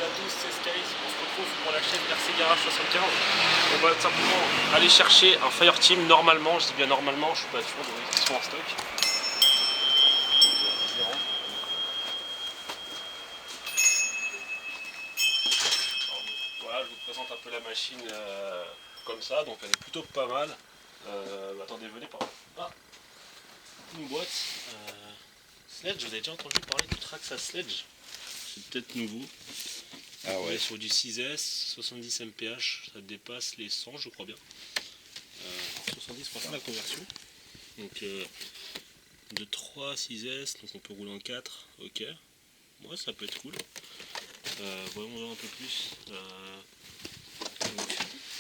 à tous, c'est Sky, on se retrouve pour la chaîne RC Garage 75. On va simplement aller chercher un Fireteam normalement, je dis bien normalement, je suis pas sûr de qu'ils sont en stock. Voilà, je vous présente un peu la machine comme ça, donc elle est plutôt pas mal. Attendez, venez par là. Ah, une boîte. Sledge, vous avez déjà entendu parler du Traxxas Sledge? C'est peut-être nouveau. Ah ouais. On est sur du 6S, 70 mph, ça dépasse les 100 je crois bien. 70 pour faire la conversion. Donc de 3 à 6S, donc on peut rouler en 4, ok. Ouais, ça peut être cool. Voyons voir un peu plus.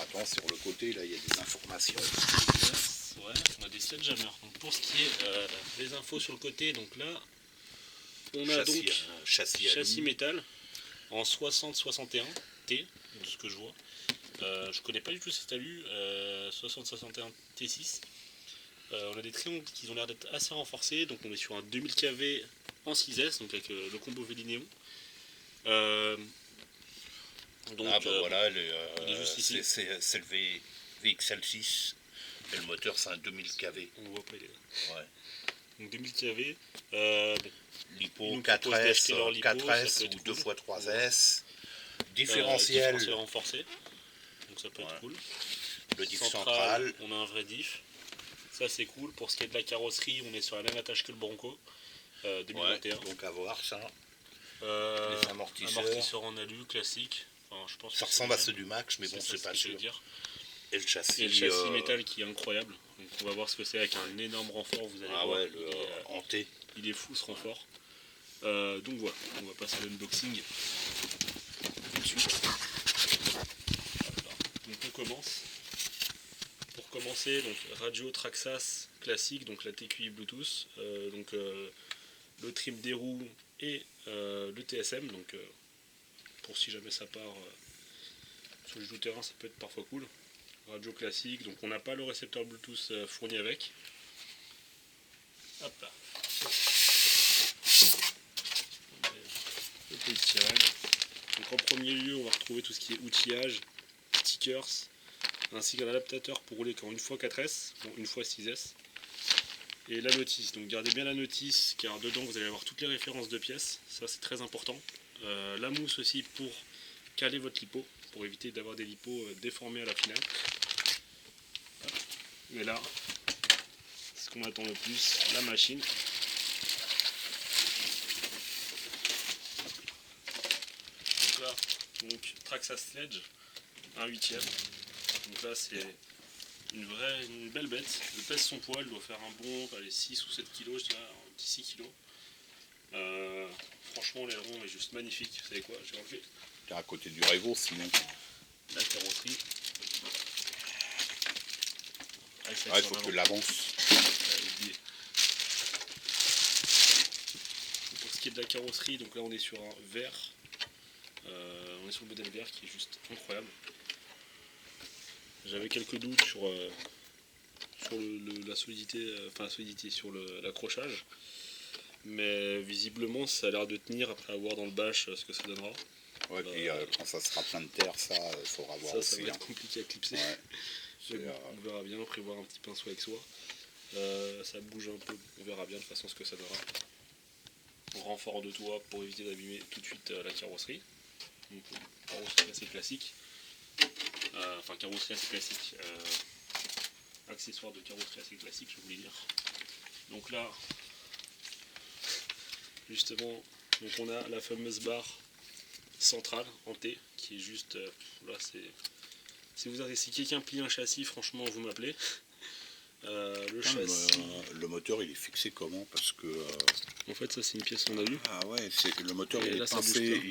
Attends, sur le côté là il y a des informations. Ouais, on a des sledgehammers. Donc pour ce qui est des infos sur le côté, donc là on a châssis, donc châssis métal en 60-61 T, de ce que je vois. Je connais pas du tout cet alu, 60-61 T6. On a des triangles qui ont l'air d'être assez renforcés, donc on est sur un 2000 kV en 6S, donc avec le combo Vélinéon. Donc voilà, c'est le VXL6 et le moteur c'est un 2000 kV. On voit pas, il est là. Ouais. Donc 2000 kV. Lipo 4S, 4S ou 2x3S. Différentiel renforcé. Donc ça peut être cool. Le diff central. On a un vrai diff. Ça c'est cool. Pour ce qui est de la carrosserie, on est sur la même attache que le Bronco 2021. Ouais, donc à voir ça. Les amortisseurs en alu classique. Enfin, je pense ça ressemble à ceux du Max, mais bon, c'est pas sûr. Et le châssis, métal qui est incroyable. Donc on va voir ce que c'est avec un énorme renfort. Vous allez voir. Ouais, en T. Il est fou ce renfort. Donc voilà, on va passer à l'unboxing tout de suite. Donc on commence. Pour commencer, donc radio Traxxas classique, donc la TQI Bluetooth, le trim des roues et le TSM. Donc pour si jamais ça part sur le tout terrain, ça peut être parfois cool. Radio classique, donc on n'a pas le récepteur Bluetooth fourni avec. Hop là. Le petit tirage. Donc en premier lieu, on va retrouver tout ce qui est outillage, stickers, ainsi qu'un adaptateur pour rouler qu'en 1x4S, bon, 1x6S. Et la notice, donc gardez bien la notice car dedans vous allez avoir toutes les références de pièces, ça c'est très important. La mousse aussi pour caler votre lipo, pour éviter d'avoir des lipos déformés à la finale. Et là, ce qu'on attend le plus, la machine. Là, donc Traxxas Sledge, un 8ème. Donc là c'est une belle bête. Elle pèse son poids, elle doit faire un bon 6 ou 7 kg, je dirais, un petit 6 kg. Franchement l'aileron est juste magnifique. Vous savez quoi, je vais enlever. T'es à côté du Revo sinon. La carrosserie. Il faut que tu l'avances. Pour ce qui est de la carrosserie, donc là on est sur un vert. On est sur le modèle vert qui est juste incroyable. J'avais quelques doutes sur la solidité, sur l'accrochage. Mais visiblement ça a l'air de tenir après avoir dans le bâche ce que ça donnera. Ouais, puis quand ça sera plein de terre, ça il faudra voir aussi. Ça va être compliqué à clipser. Ouais. On verra bien, prévoir un petit pinceau avec soi. Ça bouge un peu, on verra bien de toute façon ce que ça donnera. Renfort de toit pour éviter d'abîmer tout de suite la carrosserie. Donc, carrosserie assez classique. Carrosserie assez classique. Accessoire de carrosserie assez classique, je voulais dire. Donc là, justement, donc on a la fameuse barre centrale en T qui est juste là c'est si quelqu'un plie un châssis, franchement vous m'appelez. Le moteur il est fixé comment? Parce que en fait ça c'est une pièce en alu. Ah ouais, le moteur il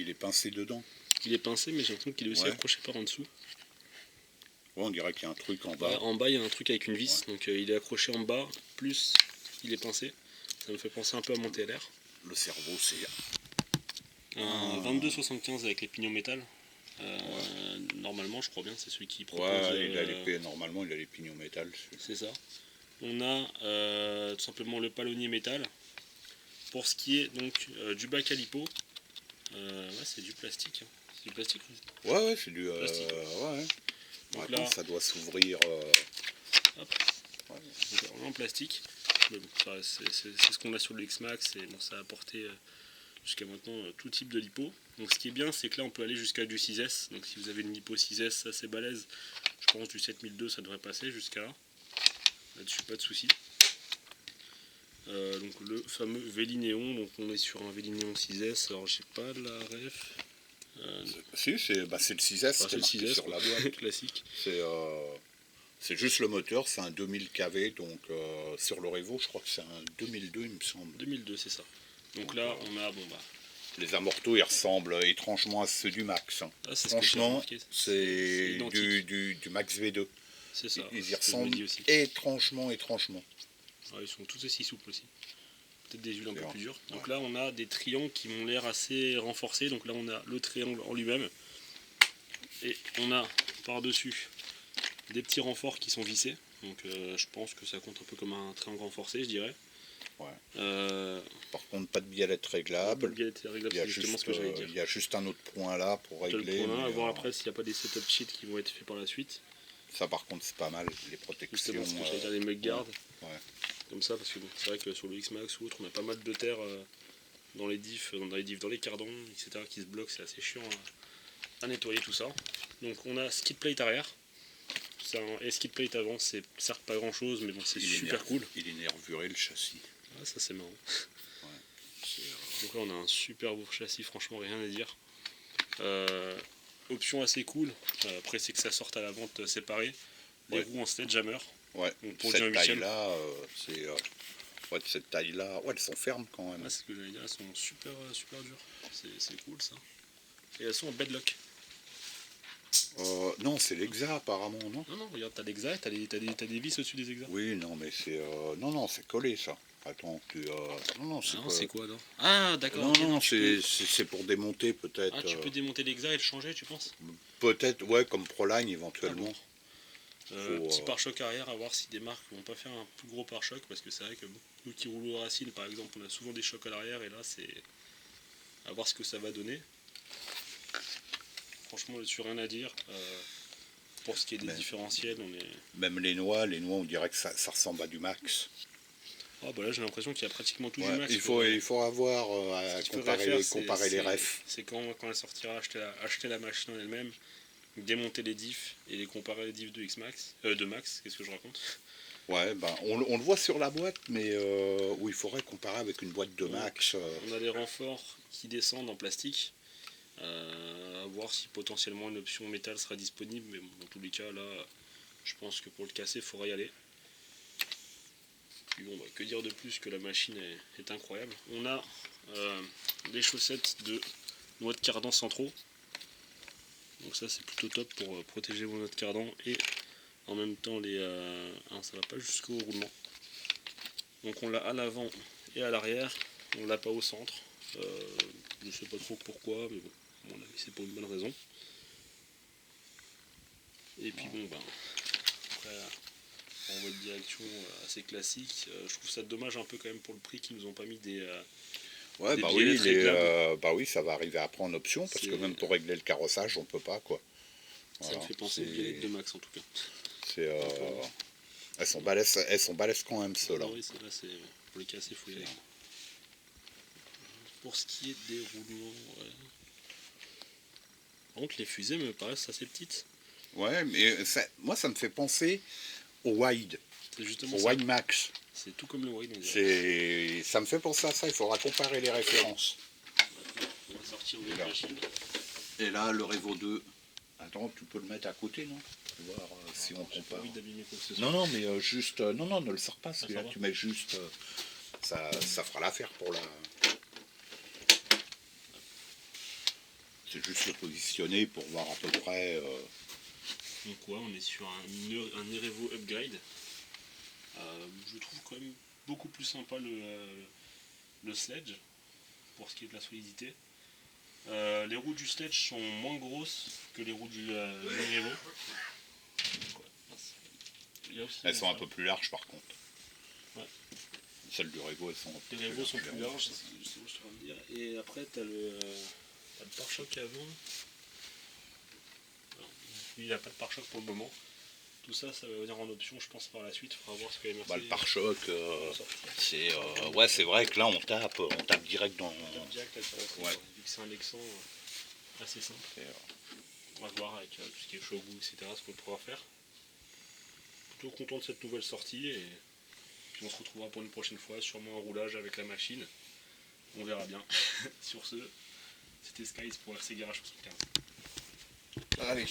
est pincé dedans. Il est pincé, mais j'ai l'impression qu'il est aussi accroché par en dessous. Ouais, on dirait qu'il y a un truc en bas. En bas il y a un truc avec une vis, donc il est accroché en bas, plus il est pincé. Ça me fait penser un peu à mon TLR. Le cerveau c'est un 22-75 avec les pignons métal. Normalement je crois bien c'est celui qui propose. Normalement il a les pignons métal. C'est ça. On a tout simplement le palonnier métal. Pour ce qui est donc du bac à lipo, c'est du plastique. C'est du plastique. Ouais, c'est du... Plastique. Ouais. Donc Attends, là, ça doit s'ouvrir... hop, donc, en plastique. Mais bon, c'est ce qu'on a sur le X-Max et bon, ça a apporté jusqu'à maintenant tout type de lipo. Donc ce qui est bien, c'est que là on peut aller jusqu'à du 6S. Donc si vous avez une lipo 6S assez balèze, je pense du 7002 ça devrait passer jusqu'à là. Là-dessus pas de souci. Donc le fameux Vélinéon, donc on est sur un Vélinéon 6S, alors j'ai pas la ref. Si, c'est le 6S, C'est le 6S sur la boîte. classique. C'est juste le moteur, c'est un 2000 kV, donc sur le Revo, je crois que c'est un 2002, il me semble. 2002, c'est ça. Donc là, on a, les amortos, ils ressemblent étrangement à ceux du Max. Hein. Ah, Franchement, c'est du Max V2. C'est ça. Ils y ressemblent étrangement. Ah, ils sont tous aussi souples aussi. Peut-être des huiles un peu plus dures. Donc là, on a des triangles qui m'ont l'air assez renforcés. Donc là, on a le triangle en lui-même. Et on a par-dessus des petits renforts qui sont vissés. Donc je pense que ça compte un peu comme un triangle renforcé, je dirais. Ouais. Par contre, pas de biellette réglable. Il y a juste un autre point là pour régler. Le point là, à voir après s'il n'y a pas des setup sheets qui vont être faits par la suite. Ça, par contre, c'est pas mal, les protections. Justement, ce que j'allais dire, les mugguards. Ouais. Comme ça, parce que bon, c'est vrai que sur le X-Max ou autre, on a pas mal de terre dans les diffs, dans les cardans, etc. qui se bloquent. C'est assez chiant à nettoyer tout ça. Donc on a skid plate arrière. Et skid plate avant, c'est certes pas grand chose, mais bon, c'est super cool. Il est nervuré le châssis. Ah, ça c'est marrant. Ouais. Donc là on a un super beau châssis, franchement rien à dire. Option assez cool, après c'est que ça sorte à la vente séparée. Les roues en sledgehammer. Ouais, pour cette taille-là, cette taille-là, elles sont fermes quand même. Ah, c'est ce que j'allais dire, elles sont super dures. C'est cool ça. Et elles sont en bedlock. Non, c'est l'Exa apparemment, non? Non, regarde, t'as l'Exa, t'as des vis au-dessus des Exa. Oui, non, mais c'est... non, c'est collé ça. Attends, non, c'est quoi alors? Ah, d'accord. Non, c'est pour démonter peut-être. Ah, tu peux démonter l'Exa et le changer, tu penses? Peut-être, ouais, comme Proline éventuellement. Petit pare-choc arrière, à voir si des marques vont pas faire un plus gros pare-choc, parce que c'est vrai que nous qui roulons au Racine, par exemple, on a souvent des chocs à l'arrière, et là, c'est à voir ce que ça va donner. Franchement, là-dessus, rien à dire. Pour ce qui est des différentiels, on est... Même les noix, on dirait que ça ressemble à du Max. Ah bah là, j'ai l'impression qu'il y a pratiquement tout du Max. Il faut avoir à comparer les refs. C'est quand elle sortira, acheter la machine en elle-même, démonter les diffs et les comparer les diffs de X-Max, de Max, qu'est-ce que je raconte? Ouais, on le voit sur la boîte, mais où il faudrait comparer avec une boîte de Max. On a des renforts qui descendent en plastique. À voir si potentiellement une option métal sera disponible, mais bon, dans tous les cas, là, je pense que pour le casser, il faudra y aller. Puis bon, que dire de plus que la machine est incroyable. On a des chaussettes de noix de cardan centraux. Donc ça c'est plutôt top pour protéger vos noix de cardan et en même temps ça va pas jusqu'au roulement. Donc on l'a à l'avant et à l'arrière, on l'a pas au centre. Je sais pas trop pourquoi, mais bon, à mon avis c'est pour une bonne raison. Et puis bon après en mode direction assez classique, je trouve ça dommage un peu quand même pour le prix qu'ils nous ont pas mis des oui, ça va arriver après en option, parce que même pour régler le carrossage, on peut pas, quoi. Voilà, ça me fait penser aux billettes de Max en tout cas. Elles sont balèzes quand même, ceux-là. Oui, là c'est pour les casser, il faut y aller. Pour ce qui est des roulements, par contre les fusées me paraissent assez petites. Ouais, mais moi ça me fait penser au Wide. C'est justement au Wide Max. C'est tout comme le Wide. Ça me fait penser à ça, il faudra comparer les références. On va sortir de la machine. Et là, le Revo 2. Attends, tu peux le mettre à côté, non? Voir si on compare. Non, mais juste... non, ne le sors pas, celui-là. Tu mets juste... ça fera l'affaire pour la... C'est juste le positionner pour voir à peu près... Donc ouais, on est sur un Erevo upgrade. Je trouve quand même beaucoup plus sympa le sledge pour ce qui est de la solidité. Les roues du sledge sont moins grosses que les roues du Erevo. Elles sont un peu plus larges par contre. Ouais. Celles du Revo, les Revo sont plus larges, c'est ce que je suis en train de dire. Et après, tu as le pare-choc avant. lui il n'a pas de pare-choc pour le moment. Tout ça, ça va venir en option, je pense, par la suite. Il faudra voir ce que les Mercedes... le pare-choc, c'est ouais, c'est vrai que là on tape direct dans... On tape direct là sur l'écran, vu que c'est un Lexan assez simple. On va voir avec tout ce qui est show etc. ce qu'on pourra faire. Plutôt content de cette nouvelle sortie et puis on se retrouvera pour une prochaine fois, sûrement en roulage avec la machine. On verra bien. Sur ce, c'était Skies pour RC Garage 75. Allez.